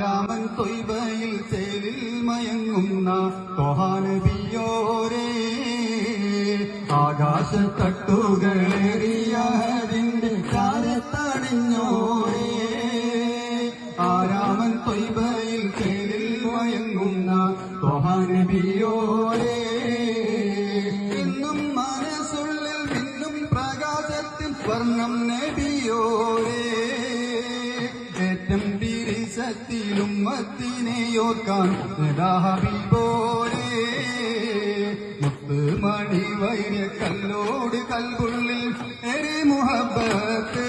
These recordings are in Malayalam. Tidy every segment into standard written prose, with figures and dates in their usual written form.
രാമൻ തൊയ്ബയിൽ ചേലിൽ മയങ്ങുന്ന ത്വഹാനബിയോരേ ആകാശത്തട്ടുകളേറിയതിന്റെ ചാരത്തണിഞ്ഞോരേ രാമൻ തൊയ്ബയിൽ ചേലിൽ മയങ്ങുന്ന ത്വഹാനബിയോരേ ഇന്നും മനസ്സുള്ളിൽ നിന്നും പ്രകാശത്തിൽ വർണ്ണം നബിയോരേ ത്തിലും മത്തിനെയോർക്കാൻ ഹബീബോരേ മുത്ത് മണി വൈര്യ കല്ലോട് കൽപുള്ളിൽ എരി മുഹബത്ത്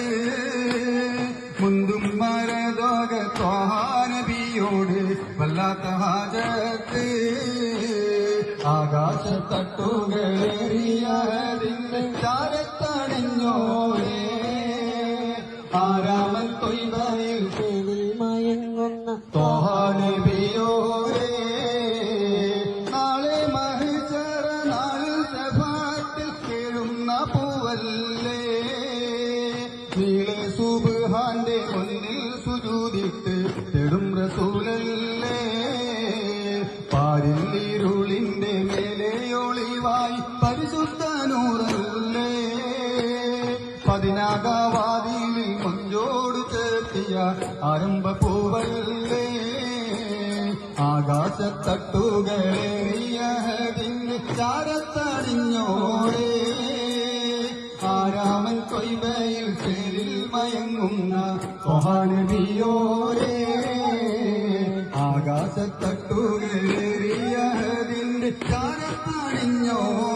മുന്തും മരദോക ത്വഹാനബിയോട് വല്ലാത്ത ഹാജത്ത് ആകാശത്തട്ടുകളേറിയതിന്റെ ചാരത്തണിഞ്ഞോരേ രാമൻ തൊയ്ബയിൽ ത്വഹാനബിയോരേ നാളെ മഹ്ശറ നാളിൽ ശഫാഅത്തിൽ കേഴുന്ന പൂവല്ലേ നീളെ സുബ്ഹാന്റെ മുന്നിൽ സുജൂദിട്ട് തേടും റസൂലല്ലേ പാരിൽ ഇരുളിന്റെ മേലെ ഒളിവായി പരിശുദ്ധ നൂറല്ലേ പതിനാകാവാതിയിൽ മഞ്ചോട് ചേർത്തിയ ആരംഭ പൂവല്ലേ ആകാശത്തട്ടുകളേറിയതിന് ചാരത്തണിഞ്ഞോരേ രാമൻ തൊയ്ബയിൽ ചേലിൽ മയങ്ങുന്ന ത്വഹാനബിയോരേ ആകാശത്തട്ടുകളേറിയതിന് ചാരത്തണിഞ്ഞോരേ